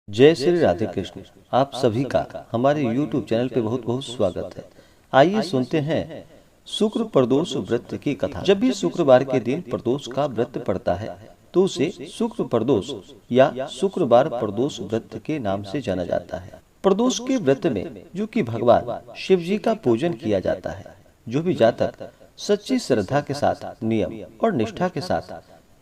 जय श्री राधे कृष्ण। आप सभी का हमारे YouTube चैनल पे बहुत बहुत स्वागत है। आइए सुनते हैं शुक्र प्रदोष व्रत की कथा। जब भी शुक्रवार के दिन प्रदोष का व्रत पड़ता है तो उसे शुक्र प्रदोष या शुक्रवार प्रदोष व्रत के नाम से जाना जाता है। प्रदोष के व्रत में जो कि भगवान शिव जी का पूजन किया जाता है, जो भी जातक सच्ची श्रद्धा के साथ, नियम और निष्ठा के साथ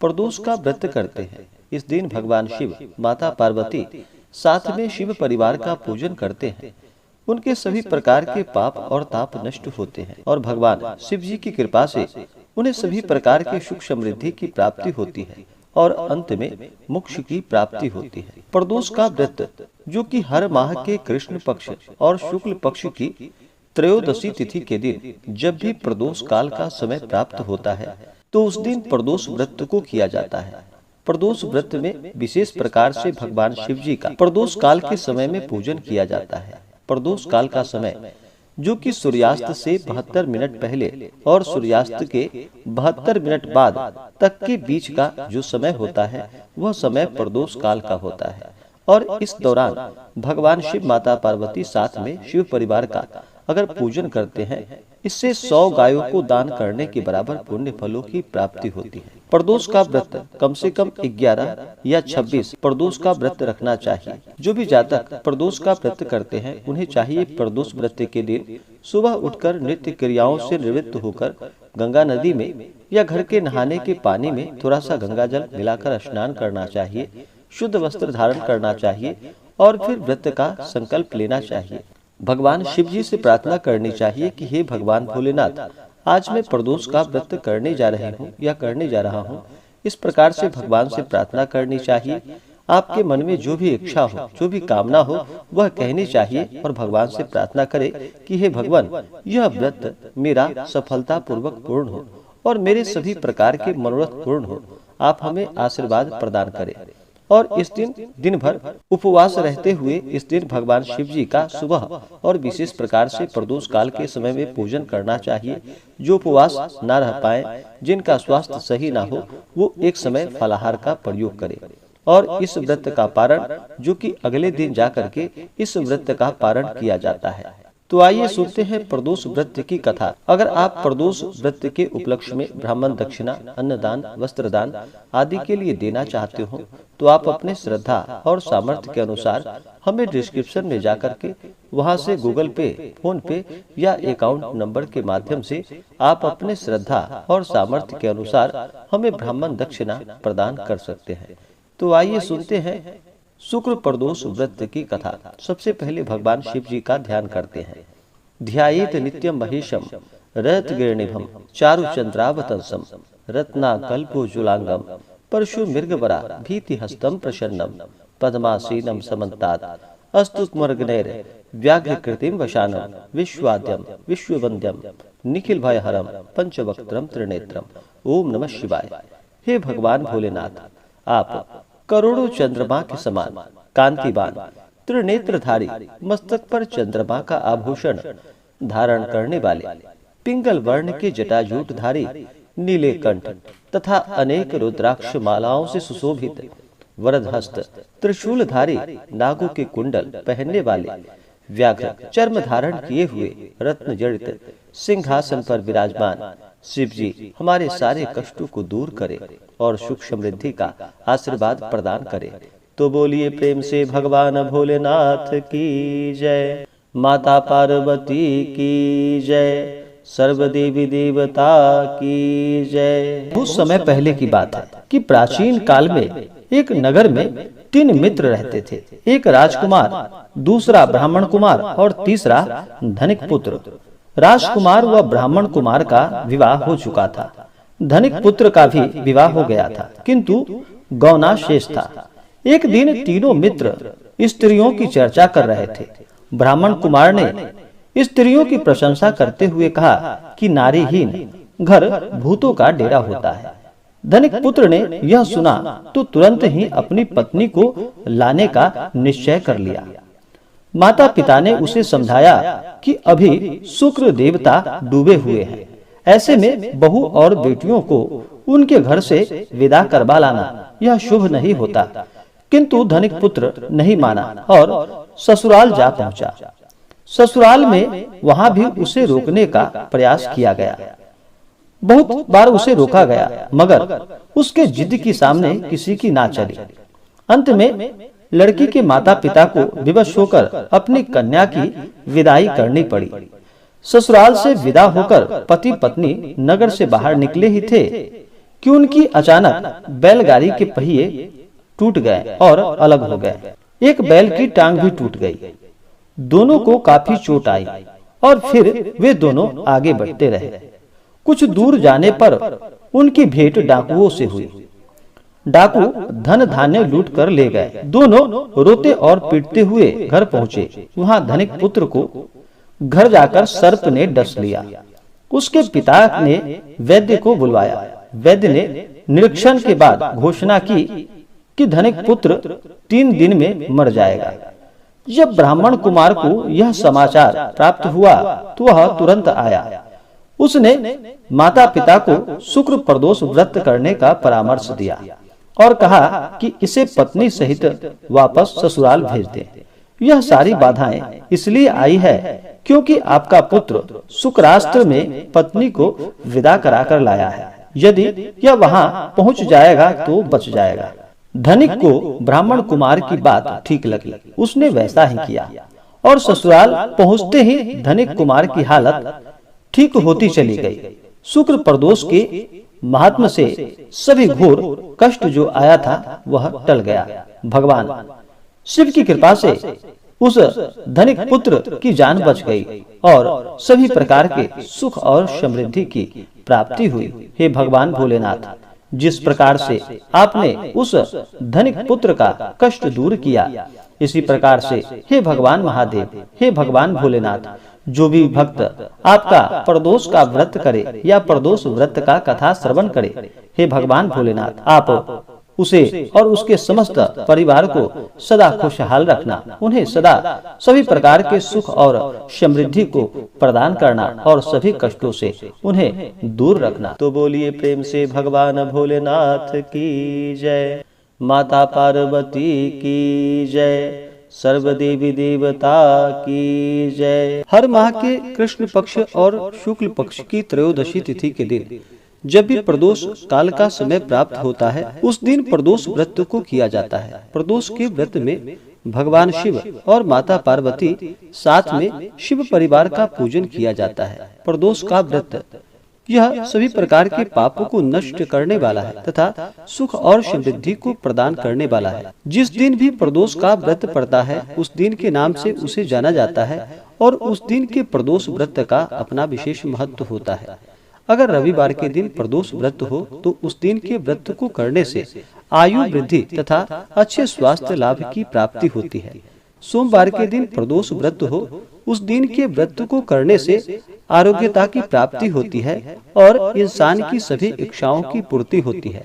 प्रदोष का व्रत करते हैं, इस दिन भगवान शिव, माता पार्वती साथ में शिव परिवार का पूजन करते हैं। उनके सभी प्रकार के पाप और ताप नष्ट होते हैं और भगवान शिव जी की कृपा से उन्हें सभी प्रकार के सुख समृद्धि की प्राप्ति होती है और अंत में मोक्ष की प्राप्ति होती है। प्रदोष का व्रत जो कि हर माह के कृष्ण पक्ष और शुक्ल पक्ष की त्रयोदशी तिथि के दिन जब भी प्रदोष काल का समय प्राप्त होता है तो उस दिन प्रदोष व्रत को किया जाता है। प्रदोष व्रत में विशेष प्रकार से भगवान शिव जी का प्रदोष काल के समय में पूजन किया जाता है। प्रदोष काल का समय जो कि सूर्यास्त से 72 मिनट पहले और सूर्यास्त के 72 मिनट बाद तक के बीच का जो समय होता है वह समय प्रदोष काल का होता है और इस दौरान भगवान शिव, माता पार्वती साथ में शिव परिवार का अगर पूजन करते हैं, इससे 100 गायों को दान करने के बराबर पुण्य फलों की प्राप्ति होती है। प्रदोष का व्रत कम से कम 11 या 26 प्रदोष का व्रत रखना चाहिए। जो भी जातक प्रदोष का व्रत करते हैं उन्हें चाहिए प्रदोष व्रत के दिन सुबह उठकर नित्य क्रियाओं से निवृत्त होकर गंगा नदी में या घर के नहाने के पानी में थोड़ा सा गंगा जल मिलाकर स्नान करना चाहिए, शुद्ध वस्त्र धारण करना चाहिए और फिर व्रत का संकल्प लेना चाहिए। भगवान शिव जी से प्रार्थना करनी चाहिए कि हे भगवान भोलेनाथ, आज मैं प्रदोष का व्रत करने जा रही हूँ या करने जा रहा हूँ। इस प्रकार से भगवान से प्रार्थना करनी चाहिए। आपके मन में जो भी इच्छा हो, जो भी कामना हो, वह कहनी चाहिए और भगवान से प्रार्थना करे कि हे भगवान, यह व्रत मेरा सफलता पूर्वक पूर्ण हो और मेरे सभी प्रकार के मनोरथ पूर्ण हो। आप हमें आशीर्वाद प्रदान करें। और इस दिन भर उपवास रहते हुए इस दिन भगवान शिव जी का सुबह और विशेष प्रकार से प्रदोष काल के समय में पूजन करना चाहिए। जो उपवास न रह पाए, जिनका स्वास्थ्य सही ना हो, वो एक समय फलाहार का प्रयोग करें और इस व्रत का पारण जो कि अगले दिन जाकर के इस व्रत का पारण किया जाता है। तो आइए सुनते हैं प्रदोष व्रत की कथा। अगर आप प्रदोष व्रत के उपलक्ष्य में ब्राह्मण दक्षिणा, अन्नदान, वस्त्रदान आदि के लिए देना चाहते हो तो आप अपने श्रद्धा और सामर्थ्य के अनुसार हमें डिस्क्रिप्शन में जाकर के वहां से गूगल पे, फोन पे या अकाउंट नंबर के माध्यम से आप अपने श्रद्धा और सामर्थ्य के अनुसार हमें ब्राह्मण दक्षिणा प्रदान कर सकते हैं। तो आइए सुनते हैं शुक्र प्रदोष व्रत की कथा। सबसे पहले भगवान शिव जी का ध्यान करते हैं। ध्यायेत नित्यम महेशम रत गिरणिभम चारु चंद्रावतंसम रत्नाकल्पोज्ज्वलांगम परशु मृगवरा भीति हस्तम प्रसन्नम पद्मासीनम समन्तात अस्तुत्मर्गनैर व्याघ्रकृतिम वशानम विश्वाद्यम विश्ववंद्यम निखिल भयहरम पंचवक्त्रम त्रिनेत्रम। ओम नमः शिवाय। हे भगवान भोलेनाथ, आप करोड़ों चंद्रमा के समान कांतिवान, त्रिनेत्रधारी, मस्तक पर चंद्रमा का आभूषण धारण करने वाले, पिंगल वर्ण के जटाजूटधारी, नीले कंठ तथा अनेक रुद्राक्ष मालाओं से सुशोभित, वरदहस्त, त्रिशूलधारी, नागों के कुंडल पहनने वाले, व्याघ्र चर्म धारण किए हुए, रत्न जड़ित सिंहासन पर विराजमान शिव जी हमारे सारे कष्टों को दूर करे और सुख समृद्धि का आशीर्वाद प्रदान करे। तो बोलिए प्रेम से भगवान भोलेनाथ की जय, माता पार्वती की जय, सर्व देवी देवता की जय। कुछ समय पहले की बात है कि प्राचीन काल में एक नगर में 3 मित्र रहते थे। एक राजकुमार, दूसरा ब्राह्मण कुमार और तीसरा धनिक पुत्र। राजकुमार व ब्राह्मण कुमार का विवाह हो चुका था। धनिक पुत्र का भी विवाह हो गया था, किंतु गौना शेष था। एक दिन तीनों मित्र स्त्रियों की चर्चा कर रहे थे। ब्राह्मण कुमार ने स्त्रियों की प्रशंसा करते हुए कहा कि नारीहीन घर भूतों का डेरा होता है। धनिक पुत्र ने यह सुना तो तुरंत ही अपनी पत्नी को लाने का निश्चय कर लिया। माता पिता ने उसे समझाया कि अभी शुक्र देवता डूबे हुए हैं, ऐसे में बहू और बेटियों को उनके घर से विदा करवा लाना यह शुभ नहीं होता, किंतु धनिक पुत्र नहीं माना और ससुराल जा पहुंचा। ससुराल में वहां भी उसे रोकने का प्रयास किया गया। बहुत बार उसे रोका गया, मगर उसके जिद की सामने किसी की ना चली। अंत में लड़की के माता पिता को विवश होकर अपनी कन्या की विदाई करनी पड़ी। ससुराल से विदा होकर पति पत्नी नगर से बाहर निकले ही थे कि उनकी अचानक बैलगाड़ी के पहिए टूट गए और अलग हो गए। एक बैल की टांग भी टूट गई। दोनों को काफी चोट आई और फिर वे दोनों आगे बढ़ते रहे। कुछ दूर जाने पर उनकी भेंट डाकुओं से हुई। डाकू धन धान्य लूट कर ले गए। दोनों रोते और पीटते हुए घर पहुंचे। वहां धनिक पुत्र को घर जाकर सर्प ने डस लिया। उसके पिता ने वैद्य को बुलवाया। वैद्य ने निरीक्षण के बाद घोषणा की कि धनिक पुत्र 3 दिन में मर जाएगा। जब ब्राह्मण कुमार को यह समाचार प्राप्त हुआ तो वह तुरंत आया। उसने माता पिता को शुक्र प्रदोष व्रत करने का परामर्श दिया और कहा कि इसे पत्नी सहित वापस ससुराल भेज दे। यह सारी बाधाएं इसलिए आई है क्योंकि आपका पुत्र शुक्रास्त्र में पत्नी को विदा कराकर लाया है। यदि यह वहां पहुंच जाएगा तो बच जाएगा। धनिक को ब्राह्मण कुमार की बात ठीक लगी। उसने वैसा ही किया और ससुराल पहुंचते ही धनिक कुमार की हालत ठीक होती चली गई। शुक्र प्रदोष के महात्म से सभी घोर कष्ट जो आया था वह टल गया। भगवान शिव की कृपा से उस धनिक पुत्र की जान बच गई और सभी प्रकार के सुख और समृद्धि की प्राप्ति हुई। हे भगवान भोलेनाथ, जिस प्रकार से आपने उस धनिक पुत्र का कष्ट दूर किया, इसी प्रकार से हे भगवान महादेव, हे भगवान भोलेनाथ, जो भी भक्त आपका प्रदोष का व्रत करे या प्रदोष व्रत का कथा श्रवण करे, हे भगवान भोलेनाथ, आप उसे और उसके समस्त परिवार को सदा खुशहाल रखना, उन्हें सदा सभी प्रकार के सुख और समृद्धि को प्रदान करना और सभी कष्टों से उन्हें दूर रखना। तो बोलिए प्रेम से भगवान भोलेनाथ की जय, माता पार्वती की जय, सर्व देवी देवता की जय। हर माह के कृष्ण पक्ष और शुक्ल पक्ष की त्रयोदशी तिथि के दिन जब भी प्रदोष काल का समय प्राप्त होता है, उस दिन प्रदोष व्रत को किया जाता है। प्रदोष के व्रत में भगवान शिव और माता पार्वती साथ में शिव परिवार का पूजन किया जाता है। प्रदोष का व्रत यह सभी प्रकार के पापों को नष्ट करने वाला है तथा सुख और समृद्धि को प्रदान करने वाला है। जिस दिन भी प्रदोष का व्रत पड़ता है, उस दिन के नाम से उसे जाना जाता है और उस दिन के प्रदोष व्रत का अपना विशेष महत्व होता है। अगर रविवार के दिन प्रदोष व्रत हो तो उस दिन के व्रत को करने से आयु वृद्धि तथा अच्छे स्वास्थ्य लाभ की प्राप्ति होती है। सोमवार के दिन प्रदोष व्रत हो, उस दिन के व्रत को करने से आरोग्यता की प्राप्ति होती है और इंसान की सभी इच्छाओं की पूर्ति होती है।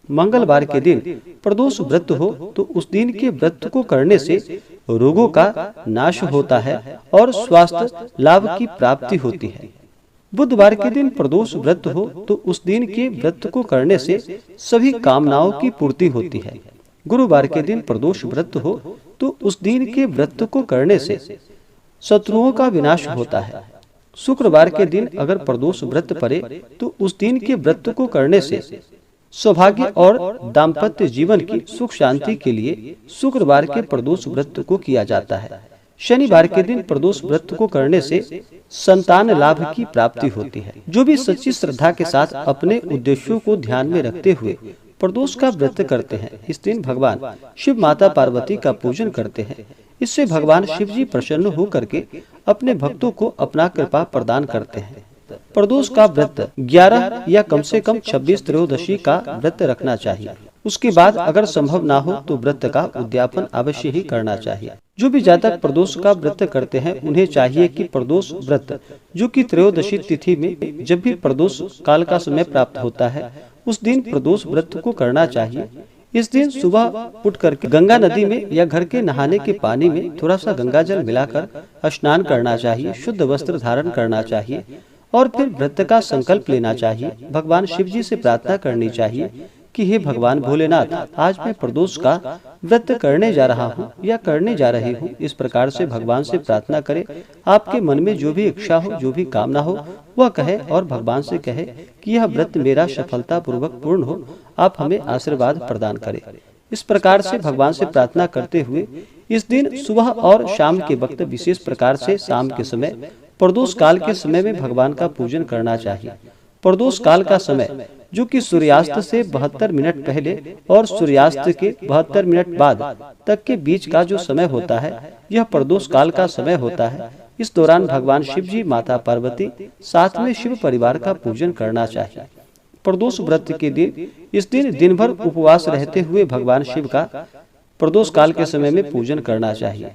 मंगलवार के दिन प्रदोष व्रत हो तो उस दिन के व्रत को करने से रोगों का नाश होता है और स्वास्थ्य लाभ की प्राप्ति होती है। बुधवार के दिन प्रदोष व्रत हो तो उस दिन के व्रत को करने से सभी कामनाओं की पूर्ति होती है। गुरुवार के दिन प्रदोष व्रत हो तो उस दिन के व्रत को करने से शत्रुओं का विनाश होता है। शुक्रवार के दिन अगर प्रदोष व्रत पड़े तो उस दिन के व्रत को करने से सौभाग्य और दाम्पत्य जीवन की सुख शांति के लिए शुक्रवार के प्रदोष व्रत को किया जाता है। शनिवार के दिन प्रदोष व्रत को करने से संतान लाभ की प्राप्ति होती है। जो भी सच्ची श्रद्धा के साथ अपने उद्देश्यों को ध्यान में रखते हुए प्रदोष का व्रत करते हैं, इस दिन भगवान शिव माता पार्वती का पूजन करते हैं। इससे भगवान शिव जी प्रसन्न होकर के अपने भक्तों को अपना कृपा प्रदान करते हैं। प्रदोष का व्रत 11 या कम से कम 26 त्रयोदशी का व्रत रखना चाहिए। उसके बाद अगर संभव ना हो तो व्रत का उद्यापन अवश्य ही करना चाहिए। जो भी जातक प्रदोष का व्रत करते हैं उन्हें चाहिए कि प्रदोष व्रत जो कि त्रयोदशी तिथि में जब भी प्रदोष काल का समय प्राप्त होता है उस दिन प्रदोष व्रत को करना चाहिए। इस दिन सुबह उठ करके गंगा नदी में या घर के नहाने के पानी में थोड़ा सा गंगा जल मिलाकर स्नान करना चाहिए, शुद्ध वस्त्र धारण करना चाहिए और फिर व्रत का संकल्प लेना चाहिए। भगवान शिव जी से प्रार्थना करनी चाहिए कि हे भगवान भोलेनाथ, आज मैं प्रदोष का व्रत करने जा रहा हूँ या करने जा रही हूँ। इस प्रकार से भगवान से प्रार्थना करें। आपके मन में जो भी इच्छा हो, जो भी कामना हो, वह कहे और भगवान से कहे कि यह व्रत मेरा सफलता पूर्वक पूर्ण हो, आप हमें आशीर्वाद प्रदान करें। इस प्रकार से भगवान से प्रार्थना करते हुए इस दिन सुबह और शाम के वक्त, विशेष प्रकार से शाम के समय, प्रदोष काल के समय में भगवान का पूजन करना चाहिए। प्रदोष काल का समय जो कि सूर्यास्त से 72 मिनट पहले और सूर्यास्त के 72 मिनट बाद तक के बीच का जो समय होता है, यह प्रदोष काल का समय होता है। इस दौरान भगवान शिव जी, माता पार्वती, साथ में शिव परिवार का पूजन करना चाहिए। प्रदोष व्रत के दिन, इस दिन दिन भर उपवास रहते हुए भगवान शिव का प्रदोष काल के समय में पूजन करना चाहिए।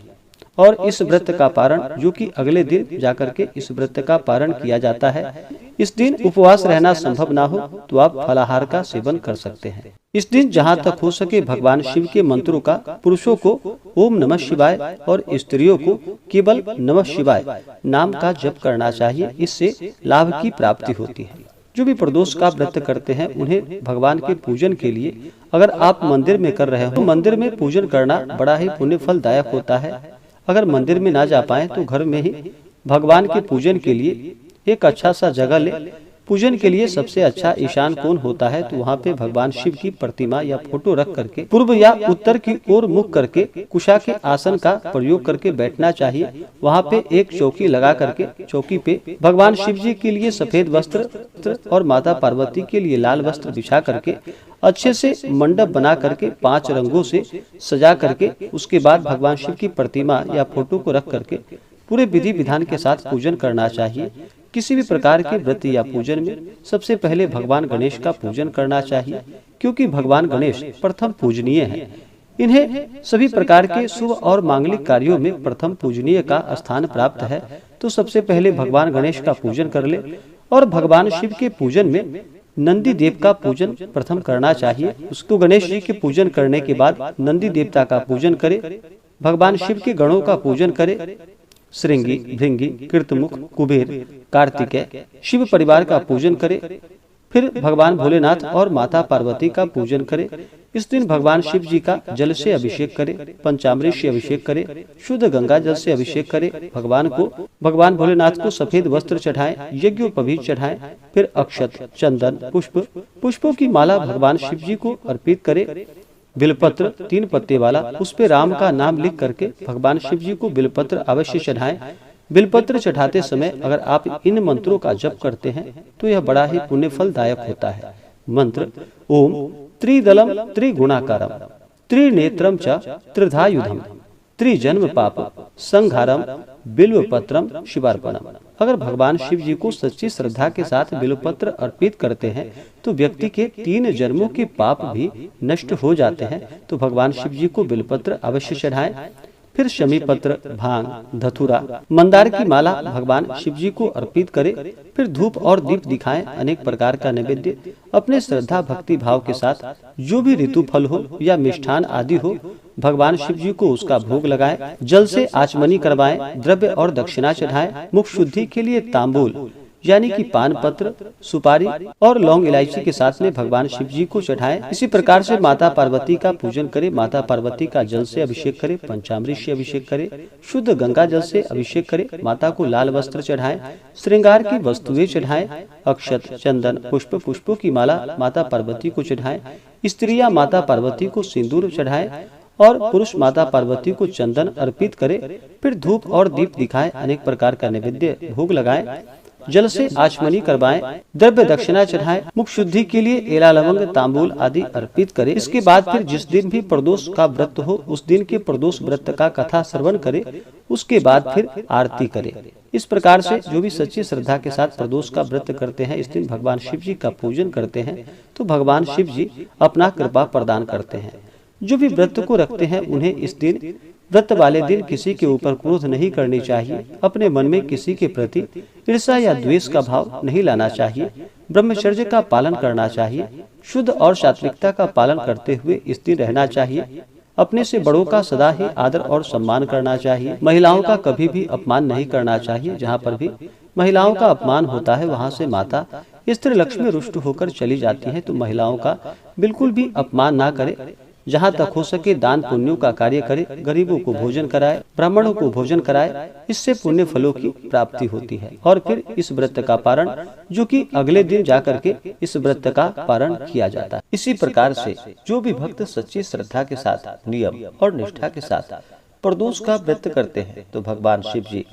और इस व्रत का पारण, जो कि अगले दिन जाकर के इस व्रत का पारण किया जाता है, इस दिन उपवास रहना संभव ना हो तो आप फलाहार का सेवन कर सकते हैं। इस दिन जहाँ तक हो सके भगवान शिव के मंत्रों का पुरुषों को ओम नमः शिवाय और स्त्रियों को केवल नमः शिवाय नाम का जप करना चाहिए। इससे लाभ की प्राप्ति होती है। जो भी प्रदोष का व्रत करते हैं उन्हें भगवान के पूजन के लिए अगर आप मंदिर में कर रहे हो, मंदिर में पूजन करना बड़ा ही पुण्य फलदायक होता है। अगर मंदिर में ना जा पाए तो घर में ही भगवान के पूजन के लिए एक अच्छा सा जगह ले। पूजन के लिए सबसे अच्छा ईशान कोण होता है, तो वहाँ पे भगवान शिव की प्रतिमा या फोटो रख करके पूर्व या उत्तर की ओर मुख करके कुशा के आसन का प्रयोग करके बैठना चाहिए। वहाँ पे एक चौकी लगा करके चौकी पे भगवान शिव जी के लिए सफेद वस्त्र और माता पार्वती के लिए लाल वस्त्र बिछा करके अच्छे से मंडप बना करके 5 रंगों से सजा करके उसके बाद भगवान शिव की प्रतिमा या फोटो को रख करके पूरे विधि विधान के साथ पूजन करना चाहिए। किसी भी प्रकार के व्रत या पूजन में सबसे पहले भगवान गणेश का पूजन करना चाहिए, क्योंकि भगवान गणेश प्रथम पूजनीय हैं। इन्हें सभी प्रकार के शुभ और मांगलिक कार्यों में प्रथम पूजनीय का स्थान प्राप्त है। तो सबसे पहले भगवान गणेश का पूजन कर ले और भगवान शिव के पूजन में नंदी देव का पूजन प्रथम करना चाहिए। उसको गणेश जी के पूजन करने के बाद नंदी देवता का पूजन करे, भगवान शिव के गणों का पूजन करे, श्रृंगी, भृंगी, कीर्तमुख, कुबेर, कार्तिकेय, शिव परिवार का पूजन करे। फिर भगवान भोलेनाथ और माता पार्वती का पूजन करे। इस दिन भगवान शिव जी का जल से अभिषेक करे, पंचामृत से अभिषेक करे, शुद्ध गंगा जल से अभिषेक करे। भगवान भोलेनाथ को सफेद वस्त्र चढ़ाएं, यज्ञोपवीत चढ़ाएं। फिर अक्षत, चंदन, पुष्पों की माला भगवान शिव जी को अर्पित करे। बिलपत्र 3 पत्ते वाला, उस पे राम का नाम लिख करके भगवान शिव जी को बिलपत्र अवश्य चढ़ाएं। बिलपत्र चढ़ाते समय अगर आप इन मंत्रों का जप करते हैं तो यह बड़ा ही पुण्य फलदायक होता है। मंत्र: ओम त्रिदलम त्रिगुणाकारम त्रिनेत्रम च त्रिधायुधम त्रिजन्म पाप संहारम बिल्वपत्रम शिवार्पणम। अगर भगवान शिव जी को सच्ची श्रद्धा के साथ बिल्वपत्र अर्पित करते हैं तो व्यक्ति के 3 जन्मों के पाप भी नष्ट हो जाते हैं। तो भगवान शिव जी को बिल्वपत्र अवश्य चढ़ाएं। फिर शमी पत्र, भांग, धतूरा, मंदार की माला भगवान शिव जी को अर्पित करें। फिर धूप और दीप दिखाएं। अनेक प्रकार का नैवेद्य अपने श्रद्धा भक्ति भाव के साथ जो भी ऋतु फल हो या मिष्ठान आदि हो, भगवान शिव जी को उसका भोग लगाएं। जल से आचमनी करवाएं, द्रव्य और दक्षिणा चढ़ाएं। मुख शुद्धि के लिए तांबूल यानी कि पान पत्र, सुपारी और लौंग इलायची के साथ में भगवान शिव जी को चढ़ाएं। इसी प्रकार से माता पार्वती का पूजन करें। माता पार्वती का जल से अभिषेक करें, पंचामृत से अभिषेक करें, शुद्ध गंगा जल से अभिषेक करें। माता को लाल वस्त्र चढ़ाएं, श्रृंगार की वस्तुएं चढ़ाएं, अक्षत, चंदन, पुष्पों की माला माता पार्वती को चढ़ाएं। स्त्रियां माता पार्वती को सिंदूर चढ़ाएं और पुरुष माता पार्वती को चंदन अर्पित करें। फिर धूप और दीप दिखाएं। अनेक प्रकार का नैवेद्य भोग लगाएं, जल से आचमनी करवाएं, द्रव्य दक्षिणा चढ़ाएं। मुख शुद्धि के लिए एला, लवंग, तांबूल आदि अर्पित करें। इसके बाद फिर जिस दिन भी प्रदोष का व्रत हो उस दिन के प्रदोष व्रत का कथा श्रवण करें। उसके बाद फिर आरती करें। इस प्रकार से जो भी सच्ची श्रद्धा के साथ प्रदोष का व्रत करते हैं, इस दिन भगवान शिव जी का पूजन करते हैं, तो भगवान शिव जी अपना कृपा प्रदान करते हैं। जो भी व्रत को रखते हैं उन्हें इस दिन, व्रत वाले दिन, किसी के ऊपर क्रोध नहीं करनी चाहिए। अपने मन में किसी के प्रति ईर्ष्या या द्वेष का भाव नहीं लाना चाहिए। ब्रह्मचर्य का पालन करना चाहिए। शुद्ध और सात्विकता का पालन करते हुए इस दिन रहना चाहिए। अपने से बड़ों का सदा ही आदर और सम्मान करना चाहिए। महिलाओं का कभी भी अपमान नहीं करना चाहिए। जहाँ पर भी महिलाओं का अपमान होता है वहाँ से माता स्त्री लक्ष्मी रुष्ट होकर चली जाती है तो महिलाओं का बिल्कुल भी अपमान ना करे, जहाँ तक हो सके दान पुण्यों का कार्य करे, गरीबों को भोजन कराए, ब्राह्मणों को भोजन कराए, इससे पुण्य फलों की प्राप्ति होती है। और फिर इस व्रत का पारण, जो कि अगले दिन जाकर के इस व्रत का पारण किया जाता है। इसी प्रकार से जो भी भक्त सच्ची श्रद्धा के साथ, नियम और निष्ठा के साथ प्रदोष का व्रत करते हैं तो भगवान शिव जी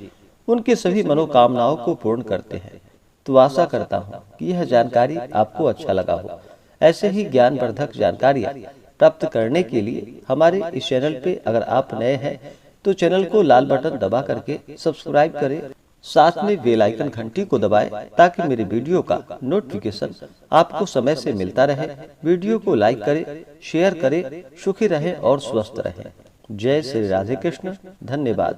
उनके सभी मनोकामनाओं को पूर्ण करते हैं। तो आशा करता हूँ कि यह जानकारी आपको अच्छा लगा हो। ऐसे ही ज्ञानवर्धक जानकारियाँ प्राप्त करने के लिए हमारे इस चैनल पे अगर आप नए हैं तो चैनल को लाल बटन दबा करके सब्सक्राइब करें, साथ में बेल आइकन घंटी को दबाएं ताकि मेरे वीडियो का नोटिफिकेशन आपको समय से मिलता रहे। वीडियो को लाइक करें, शेयर करें, सुखी रहें और स्वस्थ रहें। जय श्री राधे कृष्ण। धन्यवाद।